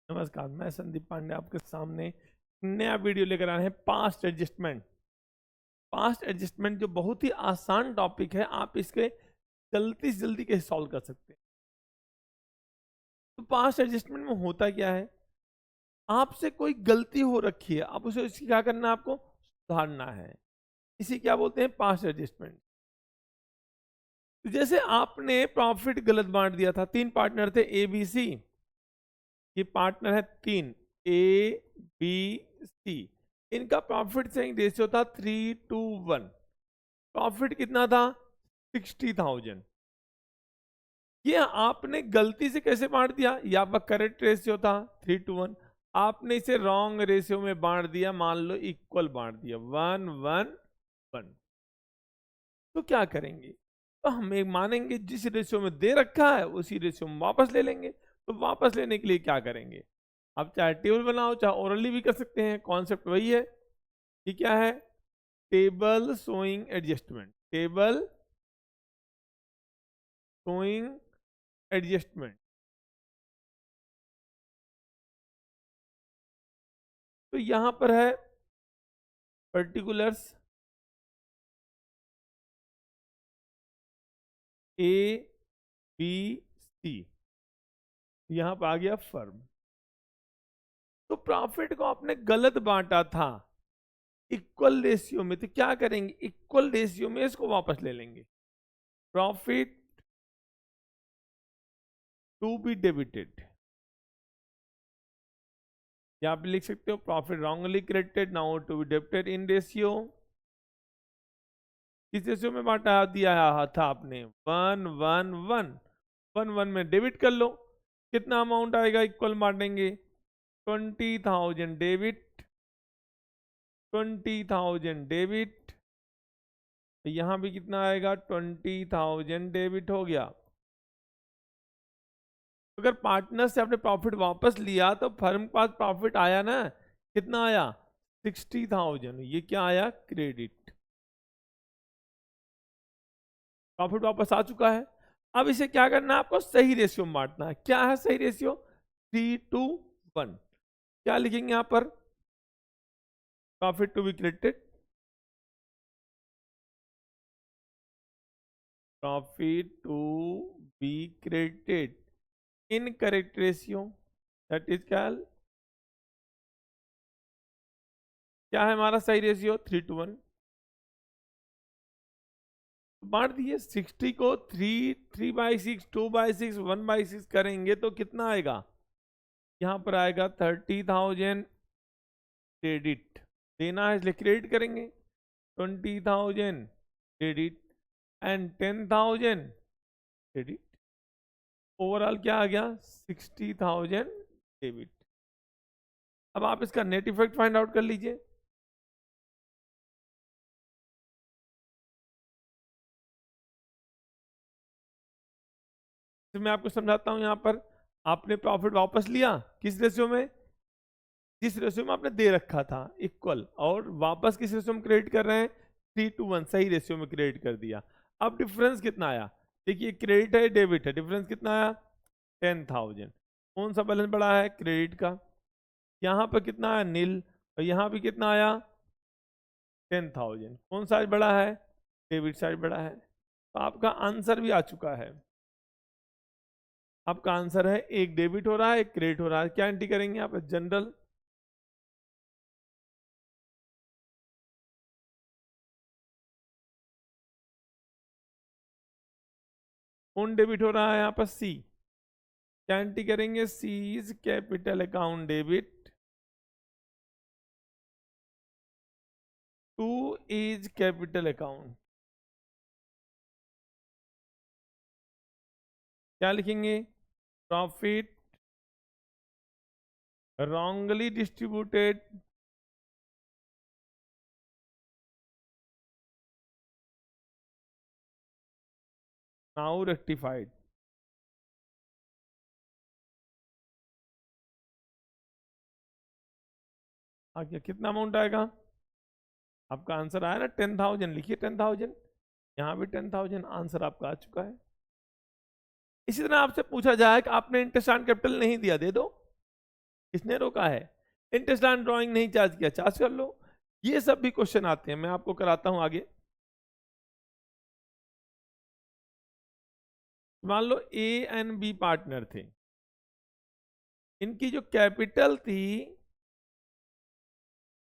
नमस्कार, मैं संदीप पांडे आपके सामने नया वीडियो लेकर आए हैं। Past adjustment. पास्ट एडजस्टमेंट जो बहुत ही आसान टॉपिक है, आप इसके जल्दी से जल्दी कैसे सॉल्व कर सकते हैं। तो पास्ट एडजस्टमेंट में होता क्या है, आपसे कोई गलती हो रखी है, आप उसे इसकी क्या करना है, आपको सुधारना है। इसी क्या बोलते हैं, पास्ट एडजस्टमेंट। तो जैसे आपने प्रॉफिट गलत बांट दिया था, तीन पार्टनर थे ए बी सी। ये पार्टनर है तीन, ए बी सी। इनका प्रॉफिट सेलिंग रेशियो था 3:1। प्रॉफिट कितना था, 60,000। ये आपने गलती से कैसे बांट दिया, ये आपका करेक्ट रेशियो था 3:1। आपने इसे रॉन्ग रेशियो में बांट दिया, मान लो इक्वल बांट दिया 1:1:1। तो क्या करेंगे, तो हम एक मानेंगे जिस रेशियो में दे रखा है उसी रेशियो में वापस ले लेंगे। तो वापस लेने के लिए क्या करेंगे, आप चाहे टेबल बनाओ चाहे ओरली भी कर सकते हैं, कॉन्सेप्ट वही है। ये क्या है, table showing adjustment. Table showing adjustment. तो यहां पर है पर्टिकुलर्स ए बी सी, यहां पर आ गया फर्म। तो प्रॉफिट को आपने गलत बांटा था इक्वल रेशियो में, तो क्या करेंगे, इक्वल रेशियो में इसको वापस ले लेंगे। प्रॉफिट टू बी डेबिटेड, या आप लिख सकते हो profit wrongly credited now to be debited in ratio. किस रेशियो में बांटा दिया था आपने, 1:1:1। 1:1 में डेबिट कर लो, कितना अमाउंट आएगा, इक्वल बांटेंगे 20,000 डेबिट, 20,000 डेबिट। यहां भी कितना आएगा, 20,000 डेबिट हो गया। अगर पार्टनर से आपने प्रॉफिट वापस लिया तो फर्म के पास प्रॉफिट आया ना, कितना आया, 60,000। ये क्या आया, क्रेडिट। प्रॉफिट वापस आ चुका है। अब इसे क्या करना है, आपको सही रेशियो में बांटना है। क्या है सही रेशियो, 3:1। क्या लिखेंगे यहां पर, profit to be credited, profit to be credited in correct ratio, that is क्या है हमारा सही रेशियो, 3:1। बांट दिए 60 को, 3/6, 2/6, 1/6 करेंगे तो कितना आएगा, यहां पर आएगा 30,000 क्रेडिट। देना है इसलिए क्रेडिट करेंगे, 20,000 क्रेडिट एंड 10,000 क्रेडिट। ओवरऑल क्या आ गया, 60,000 डेबिट। अब आप इसका नेट इफेक्ट फाइंड आउट कर लीजिए। तो मैं आपको समझाता हूं, यहां पर आपने प्रॉफिट वापस लिया किस रेशियो में, जिस रेशियो में आपने दे रखा था इक्वल, और वापस किस रेशियो में क्रेडिट कर रहे हैं, 3:1 सही रेशियो में क्रेडिट कर दिया। अब डिफरेंस कितना आया, देखिए क्रेडिट है डेबिट है, डिफरेंस कितना आया, 10,000। कौन सा बैलेंस बड़ा है, क्रेडिट का। यहाँ पर कितना आया, नील। और यहाँ भी कितना आया, 10,000। कौन सा बड़ा है, डेबिट साइड बड़ा है। तो आपका आंसर भी आ चुका है। आपका आंसर है, एक डेबिट हो रहा है एक क्रेडिट हो रहा है। क्या एंट्री करेंगे आप, जनरल। कौन डेबिट हो रहा है यहाँ पर, सी। क्या एंट्री करेंगे, C is capital account debit, to is capital account. क्या लिखेंगे, profit wrongly distributed now rectified। आगे कितना अमाउंट आएगा, आपका आंसर आया ना 10,000, लिखिए 10,000। यहाँ भी 10,000, आंसर आपका आ चुका है। इसी तरह आपसे पूछा जाए कि आपने इंटरेस्ट ऑन कैपिटल नहीं दिया, दे दो। किसने रोका है? इंटरेस्ट ऑन ड्रॉइंग नहीं चार्ज किया, चार्ज कर लो। ये सब भी क्वेश्चन आते हैं, मैं आपको कराता हूं आगे। मान लो ए एंड बी पार्टनर थे, इनकी जो कैपिटल थी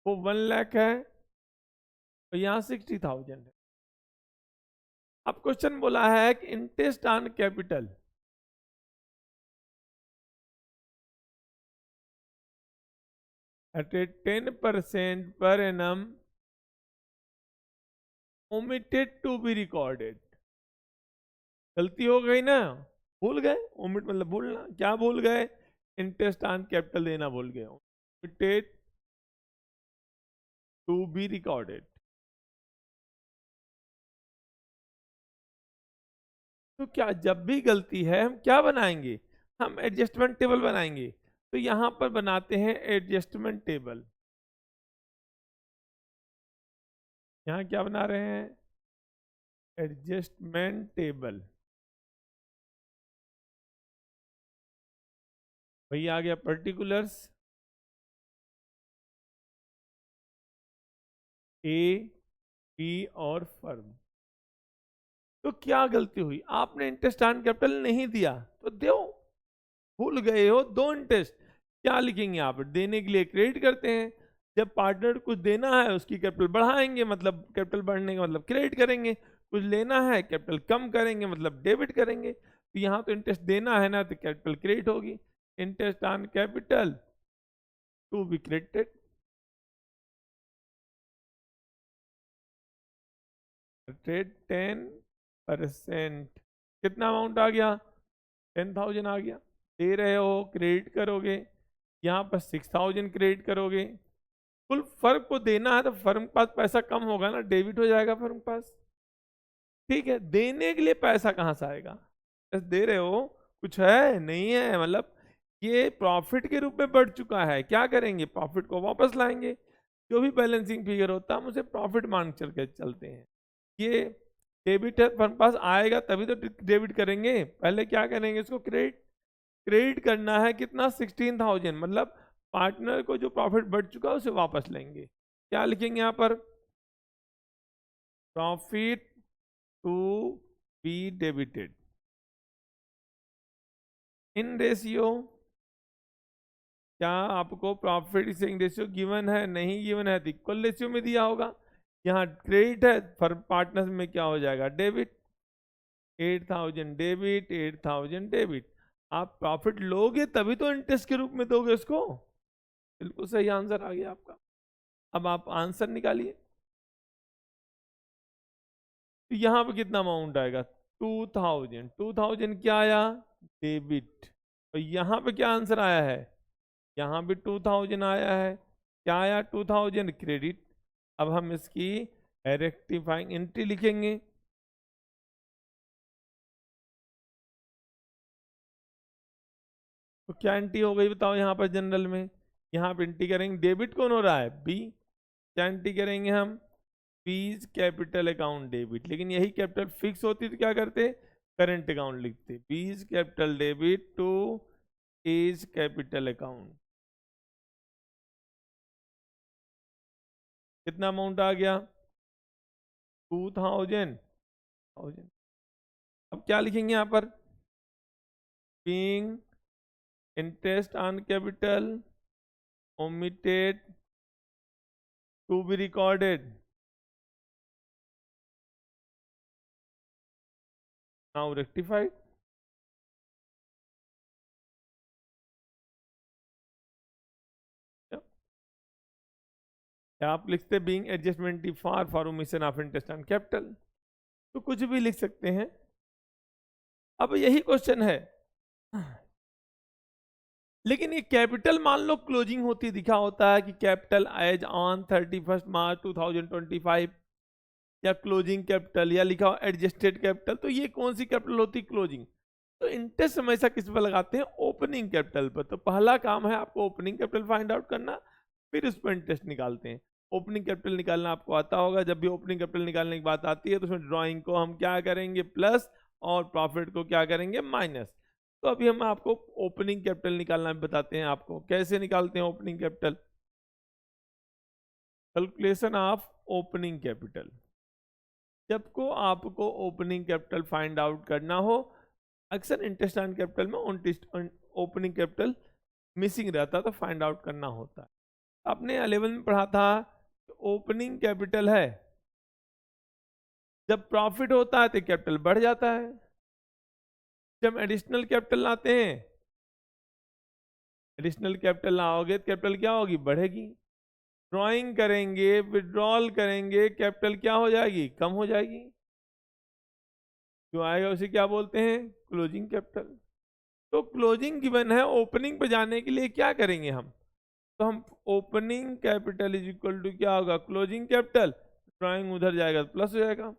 वो 1 लाख है और यहाँ 60,000 है। अब क्वेश्चन बोला है कि इंटरेस्ट ऑन कैपिटल एट 10% पर annum omitted to be recorded. गलती हो गई ना, भूल गए, ओमिट मतलब भूलना, क्या भूल गए? इंटरेस्ट ऑन कैपिटल देना भूल गए, ओमिटेड टू बी रिकॉर्डेड। तो क्या जब भी गलती है हम क्या बनाएंगे? हम एडजस्टमेंट टेबल बनाएंगे। तो यहां पर बनाते हैं एडजस्टमेंट टेबल। यहां क्या बना रहे हैं? Adjustment table. वही आ गया पर्टिकुलर्स ए बी और फर्म। तो क्या गलती हुई? आपने इंटरेस्ट ऑन कैपिटल नहीं दिया तो दो, भूल गए हो, दो इंटरेस्ट। क्या लिखेंगे आप? देने के लिए क्रेडिट करते हैं, जब पार्टनर कुछ देना है उसकी कैपिटल बढ़ाएंगे, मतलब कैपिटल बढ़ने का मतलब क्रेडिट करेंगे। कुछ लेना है कैपिटल कम करेंगे, मतलब डेबिट करेंगे। तो यहाँ तो इंटरेस्ट देना है ना, तो कैपिटल क्रेडिट होगी। Interest on capital to be credited. 10%। कितना अमाउंट आ गया? 10,000 आ गया। दे रहे हो, क्रेडिट करोगे, यहाँ पर 6,000 क्रेडिट करोगे। कुल फर्म को देना है तो फर्म के पास पैसा कम होगा ना, डेबिट हो जाएगा फर्म के पास। ठीक है, देने के लिए पैसा कहाँ से आएगा? बस दे रहे हो, कुछ है नहीं है, मतलब ये प्रॉफिट के रूप में बढ़ चुका है। क्या करेंगे? प्रॉफिट को वापस लाएंगे। जो भी बैलेंसिंग फिगर होता है हम उसे प्रॉफिट मान चल के चलते हैं। ये डेबिट है, फर्म पास आएगा तभी तो डेबिट करेंगे। पहले क्या करेंगे? इसको क्रेडिट। क्रेडिट करना है कितना? 16,000, मतलब पार्टनर को जो प्रॉफिट बढ़ चुका है उसे वापस लेंगे। क्या लिखेंगे यहाँ पर? Profit to be debited in ratio. क्या आपको प्रॉफिट सेइंग रेशियो गिवन है? नहीं गिवन है तो इक्वल रेशियो में दिया होगा। यहाँ क्रेडिट है, फॉर पार्टनर में क्या हो जाएगा? डेबिट। 8,000 debit, 8,000 debit. आप प्रॉफिट लोगे तभी तो इंटरेस्ट के रूप में दोगे उसको। बिल्कुल सही आंसर आ गया आपका। अब आप आंसर निकालिए। तो यहाँ पे कितना अमाउंट आएगा? 2,000। 2,000 क्या आया? डेबिट। और यहाँ पे क्या आंसर आया है? यहाँ भी 2,000 आया है। क्या आया? 2,000 क्रेडिट। अब हम इसकी रेक्टिफाइंग एंट्री लिखेंगे। तो क्या एंट्री हो गई बताओ? यहाँ पर जनरल में यहाँ पे एंट्री करेंगे, डेबिट कौन हो रहा है? बी। क्या एंट्री करेंगे हम? बीज कैपिटल अकाउंट डेबिट। लेकिन यही कैपिटल फिक्स होती तो क्या करते? करंट अकाउंट लिखते। B's capital debit to A's capital account. कितना अमाउंट आ गया? 2,000। अब क्या लिखेंगे यहाँ पर? Being interest on capital omitted to be recorded, now rectified। आप लिखते being adjustment for omission of interest on capital, तो कुछ भी लिख सकते हैं। अब यही क्वेश्चन है, लेकिन ये कैपिटल मान लो क्लोजिंग होती दिखा होता है कि कैपिटल एज ऑन 31 मार्च 2025, या क्लोजिंग कैपिटल, या लिखा हो एडजस्टेड कैपिटल, तो ये कौन सी कैपिटल होती? क्लोजिंग। तो इंटरेस्ट हमेशा किस पर लगाते हैं? ओपनिंग कैपिटल पर। तो पहला काम है आपको ओपनिंग कैपिटल फाइंड आउट करना, फिर उस पर इंटरेस्ट निकालते हैं। ओपनिंग कैपिटल निकालना आपको आता होगा। जब भी ओपनिंग कैपिटल निकालने की बात आती है तो उसमें ड्राइंग को हम क्या करेंगे? प्लस, और प्रॉफिट को क्या करेंगे? माइनस। तो अभी हम आपको ओपनिंग कैपिटल निकालना भी बताते हैं। आपको कैसे निकालते हैं opening capital? Calculation of opening capital. जब को आपको ओपनिंग कैपिटल फाइंड आउट करना हो, अक्सर इंटरेस्ट ऑन कैपिटल में ओपनिंग कैपिटल मिसिंग रहता तो फाइंड आउट करना होता है। आपने 11 में पढ़ा था ओपनिंग कैपिटल है, जब प्रॉफिट होता है तो कैपिटल बढ़ जाता है, जब एडिशनल कैपिटल लाते हैं, एडिशनल कैपिटल लाओगे तो कैपिटल क्या होगी? बढ़ेगी। ड्रॉइंग करेंगे, विड्रॉल करेंगे, कैपिटल क्या हो जाएगी? कम हो जाएगी। जो आएगा उसे क्या बोलते हैं? Closing capital. तो क्लोजिंग गिवन है, ओपनिंग पे जाने के लिए क्या करेंगे हम? तो हम opening capital is equal to क्या होगा? Closing capital. ड्रॉइंग उधर जाएगा तो प्लस हो जाएगा।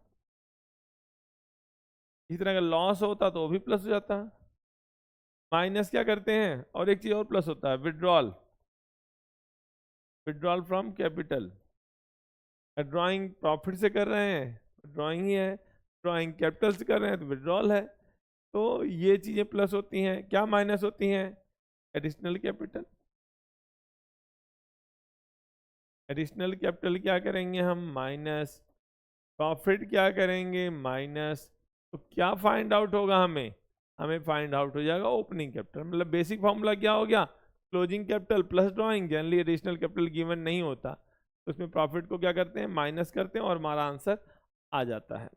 इस तरह का लॉस होता तो वो भी प्लस हो जाता है। माइनस क्या करते हैं? और एक चीज और प्लस होता है, withdrawal. Withdrawal from capital. Drawing profit से कर रहे हैं, ड्रॉइंग ही है। ड्रॉइंग कैपिटल से कर रहे हैं तो विड्रॉल है। तो ये चीजें प्लस होती हैं। क्या माइनस होती हैं? Additional capital. एडिशनल कैपिटल क्या करेंगे हम? माइनस। प्रॉफिट क्या करेंगे? माइनस। तो क्या फाइंड आउट होगा हमें? हमें फाइंड आउट हो जाएगा ओपनिंग कैपिटल। मतलब बेसिक फॉर्मूला क्या हो गया? Closing capital plus drawing. Generally additional capital given नहीं होता, तो उसमें प्रॉफिट को क्या करते हैं? माइनस करते हैं और हमारा आंसर आ जाता है।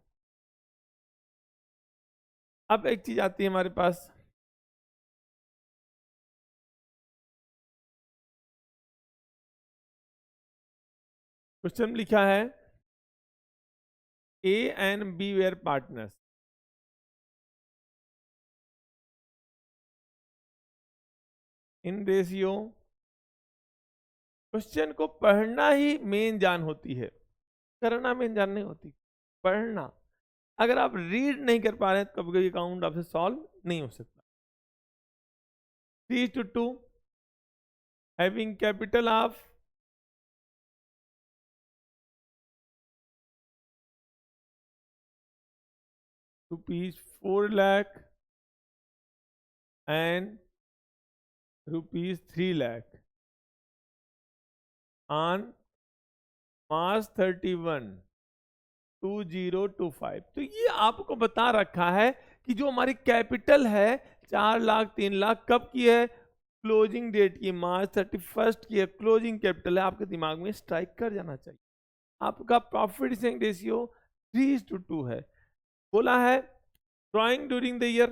अब एक चीज आती है हमारे पास, क्वेश्चन लिखा है A and B were partners. In ratio. Question को पढ़ना ही मेन जान होती है, करना मेन जान नहीं होती। पढ़ना, अगर आप रीड नहीं कर पा रहे हैं तो कभी कभी अकाउंट आपसे सॉल्व नहीं हो सकता। 3:2 having capital of ₹4 lakh and ₹3 lakh on March 31, 2025। तो ये आपको बता रखा है कि जो हमारी कैपिटल है 4 लाख 3 लाख कब की है? क्लोजिंग डेट की, March 31 की है। क्लोजिंग कैपिटल है, आपके दिमाग में स्ट्राइक कर जाना चाहिए। आपका प्रॉफिट सेलिंग रेशियो 3:2 है। बोला है drawing during the year,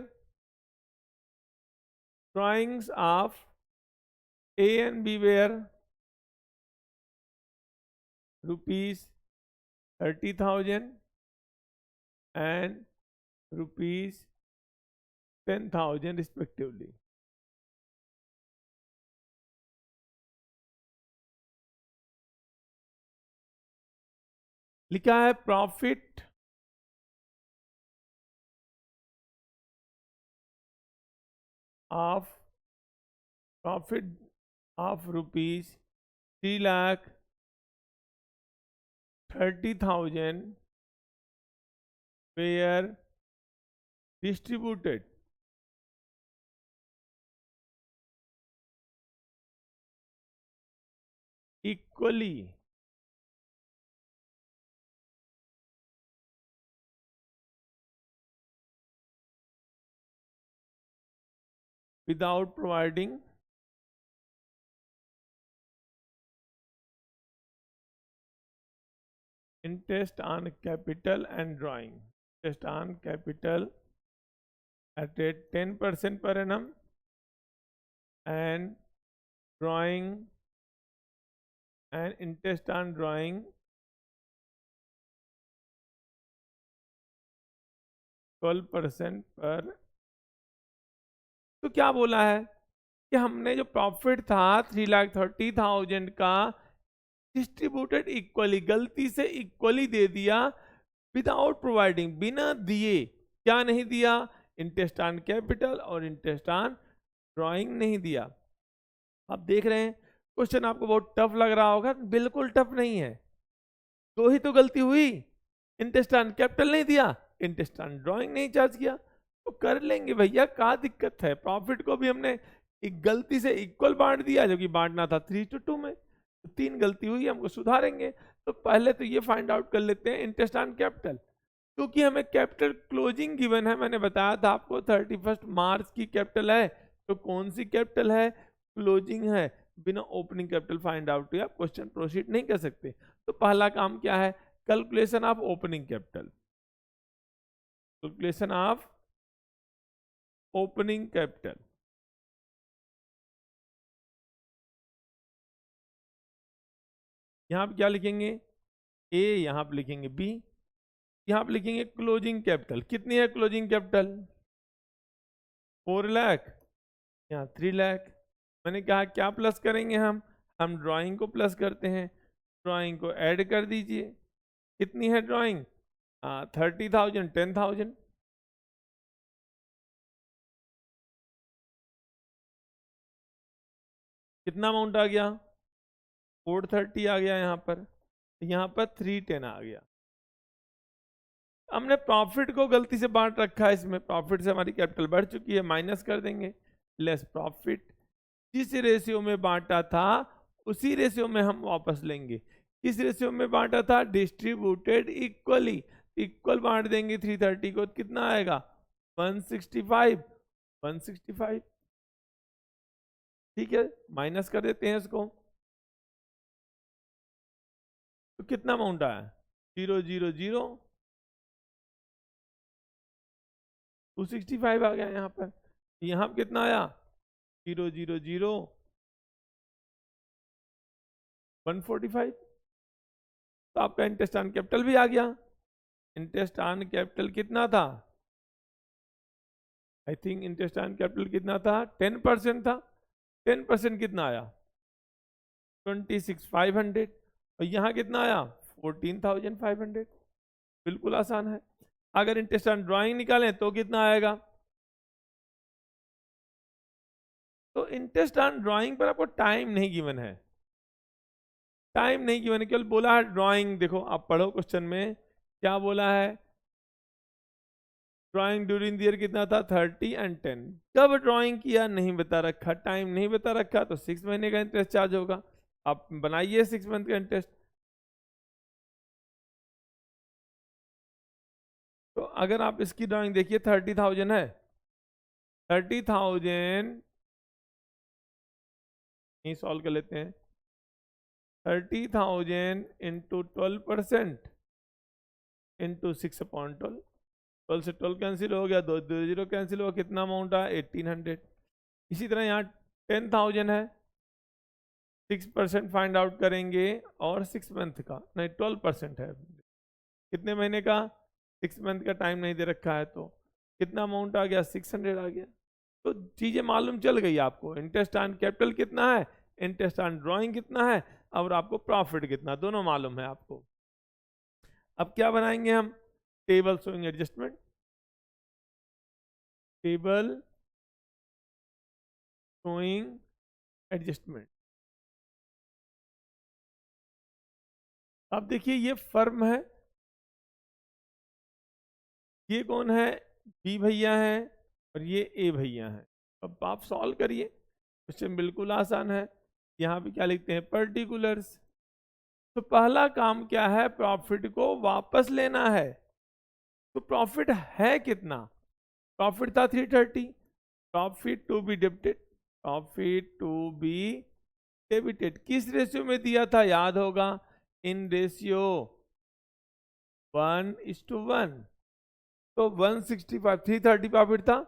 drawings of A and B were ₹30,000 and ₹10,000 respectively. लिखा है profit of ₹3,30,000 were distributed equally without providing interest on capital and drawing. Interest on capital at rate 10% per annum and drawing and interest on drawing 12% पर। तो क्या बोला है कि हमने जो प्रॉफिट था 3,30,000 का डिस्ट्रीब्यूटेड इक्वली, गलती से इक्वली दे दिया, विदाउट प्रोवाइडिंग, बिना दिए। क्या नहीं दिया? इंटरेस्ट ऑन कैपिटल और इंटरेस्ट ऑन ड्राइंग नहीं दिया। आप देख रहे हैं क्वेश्चन आपको बहुत टफ लग रहा होगा, बिल्कुल टफ नहीं है। दो ही तो गलती हुई, इंटरेस्ट ऑन कैपिटल नहीं दिया, इंटरेस्ट ऑन ड्राइंग नहीं चार्ज किया। तो कर लेंगे भैया, क्या दिक्कत है। प्रॉफिट को भी हमने एक गलती से इक्वल बांट दिया, जो कि बांटना था 3:2 में, तो 3 गलती हुई, हमको सुधारेंगे। तो पहले तो ये फाइंड आउट कर लेते हैं इंटरेस्ट ऑन कैपिटल, क्योंकि हमें कैपिटल क्लोजिंग गिवन है। मैंने बताया था आपको 31 मार्च की कैपिटल है, तो कौन सी कैपिटल है, क्लोजिंग है। बिना ओपनिंग कैपिटल फाइंड आउट हुआ क्वेश्चन प्रोसीड नहीं कर सकते। तो पहला काम क्या है, calculation of opening capital, calculation of opening capital. यहां पे क्या लिखेंगे, ए, यहां पे लिखेंगे बी, यहां पे लिखेंगे क्लोजिंग कैपिटल। कितनी है क्लोजिंग कैपिटल, 4 लाख, यहाँ 3 लाख। मैंने कहा क्या प्लस करेंगे हम ड्राइंग को प्लस करते हैं, ड्राइंग को ऐड कर दीजिए। कितनी है ड्राइंग, 30,000, 10,000। कितना अमाउंट आ गया, 430 आ गया। यहाँ पर 310 आ गया। हमने प्रॉफिट को गलती से बांट रखा है, इसमें प्रॉफिट से हमारी कैपिटल बढ़ चुकी है, माइनस कर देंगे, लेस प्रॉफिट। जिस रेशियो में बांटा था उसी रेशियो में हम वापस लेंगे। किस रेशियो में बांटा था, डिस्ट्रीब्यूटेड इक्वली, इक्वल बांट देंगे 330 को, कितना आएगा 165, 165। ठीक है, माइनस कर देते हैं इसको, तो कितना अमाउंट आया 000, 265 आ गया। यहाँ पर कितना आया 000, 145। तो आपका इंटरेस्ट ऑन कैपिटल भी आ गया। इंटरेस्ट ऑन कैपिटल कितना था, I think interest on capital कितना था, 10% था। 10% कितना आया 26,500, और यहाँ कितना आया 14,500। बिल्कुल आसान है। अगर इंटरेस्ट ऑन ड्राइंग निकालें तो कितना आएगा, तो इंटरेस्ट ऑन ड्राइंग पर आपको टाइम नहीं गिवन है, टाइम नहीं गिवन है, केवल बोला है ड्राइंग। देखो आप पढ़ो क्वेश्चन में क्या बोला है, ड्राइंग ड्यूरिंग द ईयर कितना था 30 एंड 10। कब ड्राइंग किया नहीं बता रखा, टाइम नहीं बता रखा, तो 6 महीने का इंटरेस्ट चार्ज होगा। आप बनाइए 6 मंथ का इंटरेस्ट। तो अगर आप इसकी ड्राइंग देखिए 30,000 है, 30,000 नहीं सॉल्व कर लेते हैं, 30,000 इंटू 12% इंटू 6/12, 12 से 12 कैंसिल हो गया, 2 कैंसिल हो गया, कितना अमाउंट आया 1800। इसी तरह यहाँ 10,000 है, 6% फाइंड आउट करेंगे, और 6 मंथ का नहीं 12% है, कितने महीने का 6 मंथ का टाइम नहीं दे रखा है, तो कितना अमाउंट आ गया 600 आ गया। तो चीजें मालूम चल गई आपको, इंटरेस्ट ऑन कैपिटल कितना है, इंटरेस्ट ऑन ड्राइंग कितना है, और आपको प्रॉफिट कितना, दोनों मालूम है आपको। अब क्या बनाएंगे हम, table showing adjustment, table showing adjustment. अब देखिए ये फर्म है, ये कौन है, बी भैया है, और ये ए भैया है। अब आप सॉल्व करिए, क्वेश्चन बिल्कुल आसान है। यहाँ पे क्या लिखते हैं, पर्टिकुलर्स। तो पहला काम क्या है, प्रॉफिट को वापस लेना है। तो प्रॉफिट है कितना, प्रॉफिट था 330, profit to be debited, profit to be debited किस रेशियो में दिया था, याद होगा, इन रेशियो 1:1। तो 165, 330 प्रॉफिट था,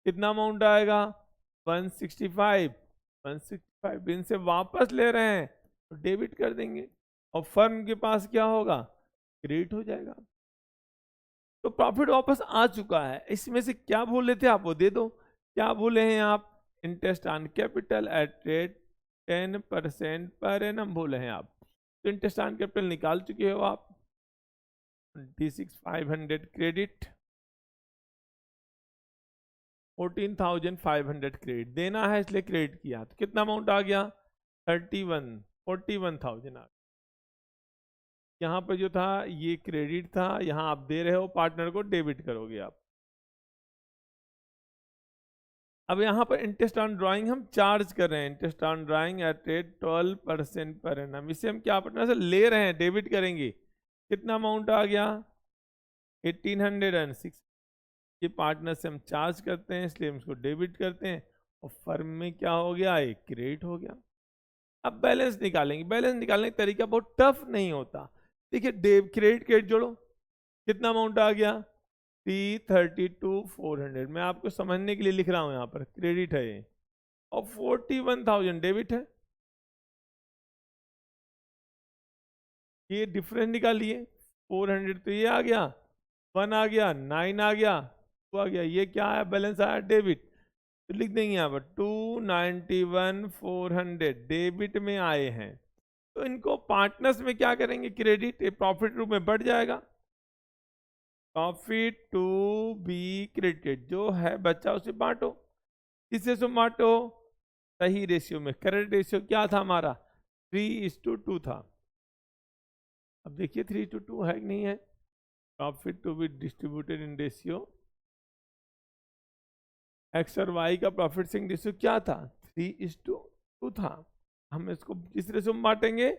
कितना अमाउंट आएगा 165, 165 इनसे वापस ले रहे हैं तो डेबिट कर देंगे, और फर्म के पास क्या होगा, क्रेडिट हो जाएगा। तो प्रॉफिट वापस आ चुका है। इसमें से क्या भूले थे आप वो दे दो, क्या भूले हैं आप, interest on capital at rate 10% पर एनम भूले हैं आप। तो इंटरेस्ट ऑन कैपिटल निकाल चुके हो आप, 26,500 क्रेडिट, 14,500 क्रेडिट देना है, इसलिए क्रेडिट किया। तो कितना अमाउंट आ गया 41,000 आ गया। यहाँ पर जो था ये क्रेडिट था, यहाँ आप दे रहे हो, पार्टनर को डेबिट करोगे आप। अब यहाँ पर इंटरेस्ट ऑन ड्राइंग हम चार्ज कर रहे हैं, interest on drawing at rate 12% per annum. इसे हम क्या पार्टनर से ले रहे हैं, डेबिट करेंगे। कितना अमाउंट आ गया? 1806। ये पार्टनर से हम चार्ज करते हैं, इसलिए हम इसको डेबिट करते हैं, और फर्म में क्या हो गया? एक क्रेडिट हो गया। अब बैलेंस निकालेंगे। बैलेंस निकालने का तरीका बहुत टफ नहीं होता। देखिए, क्रेडिट क्रेडिट जोड़ो, कितना अमाउंट आ गया? 332,400। मैं आपको समझने के लिए लिख रहा हूं, यहां पर क्रेडिट है ये, और 41,000 डेबिट है। ये डिफरेंस निकालिए, 400 तो ये आ गया, 1 आ गया, 9 आ गया, 2 आ गया, ये क्या आया? बैलेंस आया डेबिट। तो लिख देंगे यहाँ पर 291,400 डेबिट में आए हैं। तो इनको पार्टनर्स में क्या करेंगे? क्रेडिट, प्रॉफिट रूप में बढ़ जाएगा। प्रॉफिट टू बी क्रेडिटेड, जो है बच्चा उसे बांटो। किससे से बांटो? सही रेशियो में। करेक्ट रेशियो क्या था हमारा? 3:2 था। अब देखिए 3:2 है कि नहीं है? Profit to be distributed in ratio, X और वाई का प्रॉफिट शेयरिंग रेशियो क्या था? 3:2 था। हम इसको किस रेशियो में बांटेंगे?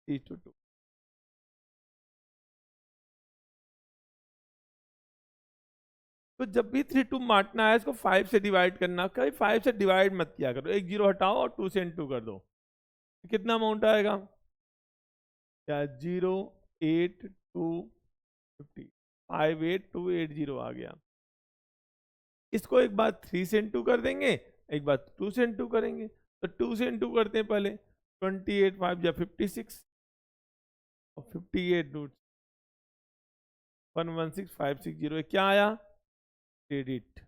3:2। तो जब भी 3:2 बांटना है, इसको 5 से डिवाइड करना। कभी 5 से डिवाइड मत किया करो, एक जीरो हटाओ और 2 से इंटू कर दो। कितना अमाउंट आएगा? क्या? 08250, 58280 आ गया। इसको एक बार 3 से इंटू कर देंगे, एक बार 2 से इंटू करेंगे। तो 2 से इंटू करते हैं पहले, 28 5 या 56, और 58 रूट 116560, क्या आया? क्रेडिट।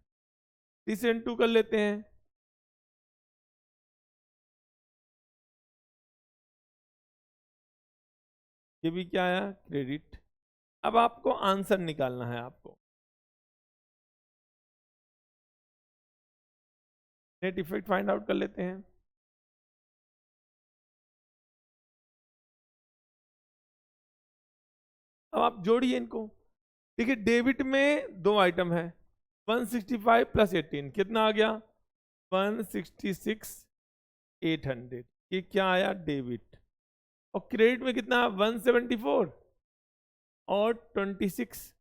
3 से इंटू कर लेते हैं, ये भी क्या आया? क्रेडिट। अब आपको आंसर निकालना है। आपको नेट इफेक्ट फाइंड आउट कर लेते हैं। अब आप जोड़िए इनको। देखिए, डेबिट में दो आइटम है, 165 प्लस 18, कितना आ गया? 166,800। ये क्या आया? डेबिट। और क्रेडिट में कितना? 174 और 26।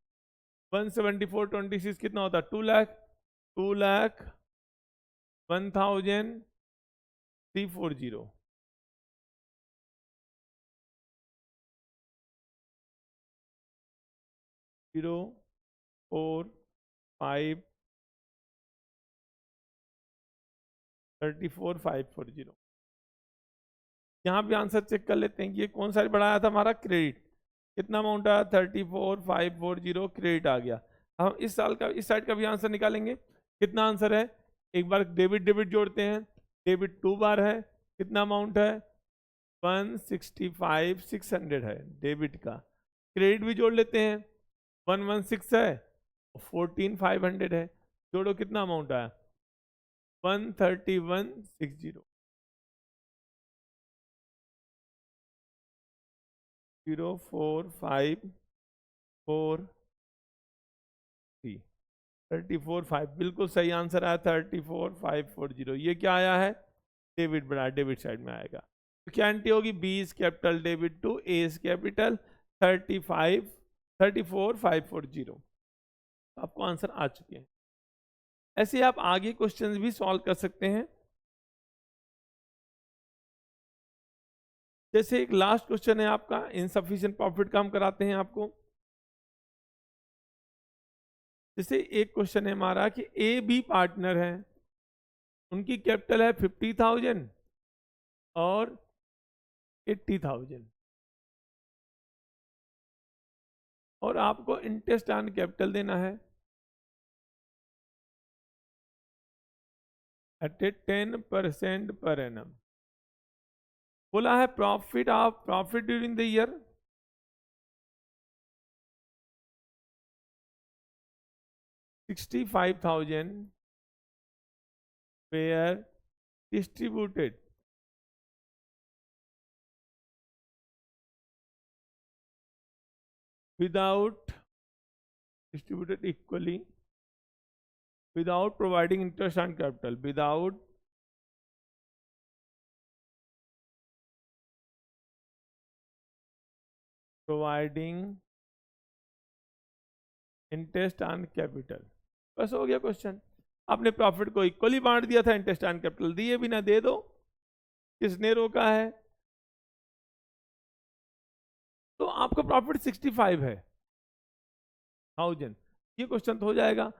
174 26 कितना होता है? 2 लाख। 2,01,340। 045 34,540। यहाँ भी आंसर चेक कर लेते हैं कि ये कौन सा बढ़ाया था हमारा? क्रेडिट। कितना अमाउंट आया? 34,540 क्रेडिट आ गया। हम इस साल का, इस साइड का भी आंसर निकालेंगे। कितना आंसर है? एक बार डेबिट डेबिट जोड़ते हैं। डेबिट 2 बार है, कितना अमाउंट है? 165,600 है डेबिट का। क्रेडिट भी जोड़ लेते हैं, 116 है, 14,500 है। जोड़ो, कितना अमाउंट आया? 131,60। 04543, 34,500, बिल्कुल सही आंसर आया, 34,540। ये क्या आया है? डेबिट बढ़ा, डेबिट साइड में आएगा। तो क्या एंट्री होगी? B is capital debit to A is capital 34,540। आपको आंसर आ चुके हैं। ऐसे आप आगे क्वेश्चंस भी सॉल्व कर सकते हैं। जैसे एक लास्ट क्वेश्चन है आपका, इनसफिशिएंट प्रॉफिट का हम कराते हैं आपको। जैसे एक क्वेश्चन है हमारा कि ए बी पार्टनर है, उनकी कैपिटल है 50,000 और 80,000, और आपको इंटरेस्ट ऑन कैपिटल देना है एट 10% पर एनम। बोला है profit during the year 65,000 were distributed without distributed equally without providing interest on capital, without providing interest on capital. बस हो गया क्वेश्चन। आपने प्रॉफिट को इक्वली बांट दिया था, इंटरेस्ट ऑन कैपिटल दिए बिना दे दो, किसने रोका है? तो आपका प्रॉफिट 65 है 1000, ये क्वेश्चन तो हो जाएगा।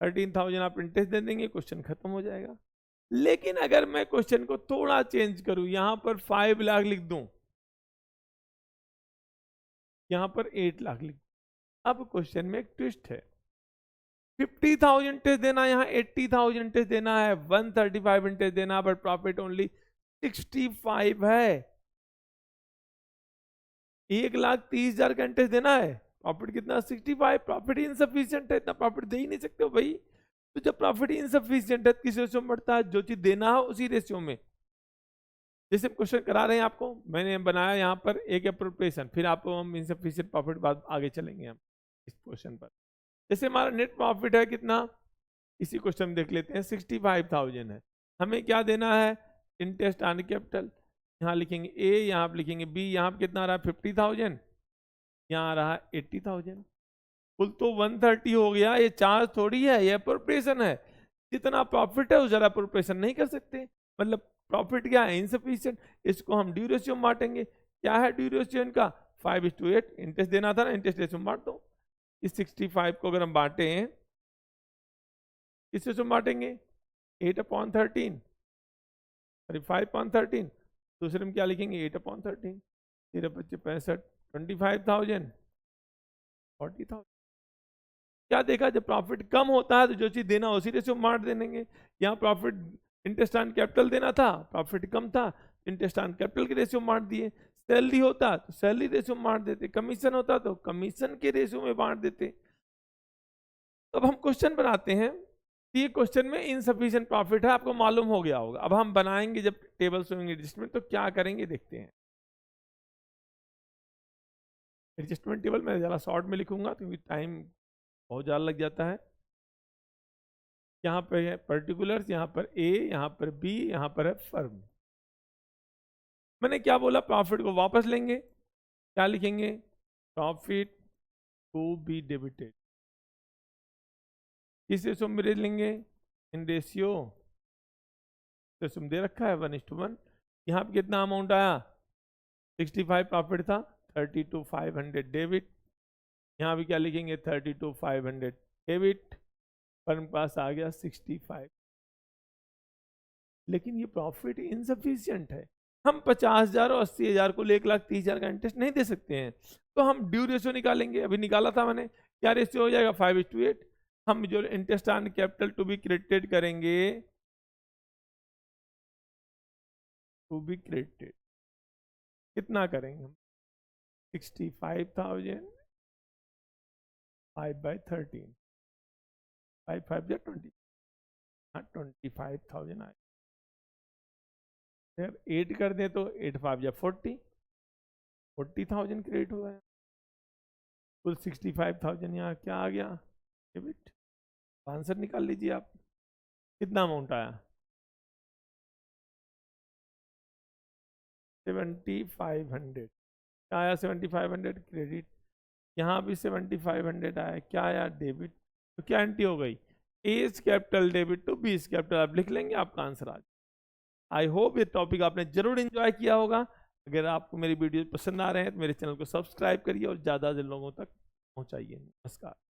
13,000 आप इंटरेस्ट दे देंगे, क्वेश्चन खत्म हो जाएगा। लेकिन अगर मैं क्वेश्चन को थोड़ा चेंज करूं, यहां पर 5 लाख लिख दूं, यहां पर 8 लाख लिख दूं, अब क्वेश्चन में एक ट्विस्ट है। 50,000 इंटरेस्ट देना, यहां 80,000 इंटरेस्ट देना है, 135 इंटरेस्ट देना, बट प्रॉफिट ओनली 65 है। 1,30,000 का इंटरेस्ट देना है, प्रॉफिट कितना? 65। प्रॉफिट इनसफिशिएंट है, इतना प्रॉफिट दे ही नहीं सकते हो भाई। तो जब प्रॉफिट इनसफिशिएंट है, किस रेशियो में बढ़ता है? जो चीज देना है उसी रेशियो में। जैसे क्वेश्चन करा रहे हैं आपको, मैंने बनाया यहाँ पर एक अप्रोप्रिएशन, फिर आपको हम इनसफिशिएंट प्रॉफिट बाद आगे चलेंगे हम इस क्वेश्चन पर। जैसे हमारा नेट प्रॉफिट है कितना, इसी क्वेश्चन में देख लेते हैं, 65,000 है। हमें क्या देना है? Interest on capital. यहाँ लिखेंगे ए, यहाँ पर लिखेंगे बी। यहाँ पर कितना आ रहा है? 50,000, यहाँ आ रहा है 80,000। कुल तो 130 हो गया। ये चार्ज थोड़ी है, ये अप्रोप्रिएशन है। जितना प्रॉफिट है उस जरा अप्रोप्रिएशन नहीं कर सकते, मतलब प्रॉफिट क्या है? इनसफिशिएंट। इसको हम ड्यू रेशियो में बांटेंगे। क्या है ड्यू रेशियो इनका? 5:8। इंटरेस्ट देना था ना, इंटरेस्ट रेशियो में बांट दो। इस 65 को अगर हम बांटे हैं, किस रेशियो में बांटेंगे? 8/13, सॉरी 5/13। दूसरे में क्या लिखेंगे? 8/13। 13×5 = 25,000, 40,000। क्या देखा? जब प्रॉफिट कम होता है तो जो चीज देना उसी रेशियो में बांट देंगे। यहाँ प्रॉफिट इंटरेस्ट ऑन कैपिटल देना था, प्रॉफिट कम था, इंटरेस्ट ऑन कैपिटल के रेशियो में बांट दिए। सैलरी होता तो सैलरी रेशियो में बांट देते, कमीशन होता तो कमीशन के रेशियो में बांट देते। तो अब हम क्वेश्चन बनाते हैं। ये क्वेश्चन में इनसफिशिएंट प्रॉफिट है, आपको मालूम हो गया होगा। अब हम बनाएंगे जब टेबल शोइंग एडजस्टमेंट, तो क्या करेंगे देखते हैं। एडजस्टमेंट टेबल मैं ज़रा शॉर्ट में लिखूंगा क्योंकि टाइम बहुत ज़्यादा लग जाता है। यहाँ पर है पर्टिकुलर्स, यहाँ पर ए, यहाँ पर बी, यहाँ पर है फर्म। मैंने क्या बोला? प्रॉफिट को वापस लेंगे, क्या लिखेंगे? Profit to be debited. किस रेशियो में लेंगे? इन रेशियो दे रखा है 1:1। यहाँ पे कितना अमाउंट आया? 65 प्रॉफिट था, 32,500 डेबिट। यहाँ भी क्या लिखेंगे? 32,500 डेबिट। फर्म पास आ गया 65। लेकिन ये प्रॉफिट इनसफिशिएंट है। हम 50,000 और 80,000 को 1,30,000 का इंटरेस्ट नहीं दे सकते हैं, तो हम ड्यू रेशियो निकालेंगे। अभी निकाला था मैंने, क्या रेशियो हो जाएगा? 5:8। हम जो interest on capital to be credited करेंगे, टू बी क्रेडिटेड कितना करेंगे? 65,000 5/13, 5×5 = 20, 25,000 आए। फिर 8 कर दें तो 8×5 = 40, 40,000 क्रेडिट हुआ है। कुल 65,000 यहाँ क्या आ गया? डेबिट। आंसर निकाल लीजिए आप, कितना अमाउंट आया? 7,500। क्या आया? 7,500 क्रेडिट। यहाँ भी 7,500 आया, क्या आया? डेबिट। तो क्या एंट्री हो गई? A's capital debit to B capital. आप लिख लेंगे, आपका आंसर आ जाए। आई होप ये टॉपिक आपने जरूर एंजॉय किया होगा। अगर आपको मेरी वीडियो पसंद आ रहे हैं तो मेरे चैनल को सब्सक्राइब करिए और ज़्यादा लोगों तक पहुँचाइए। नमस्कार।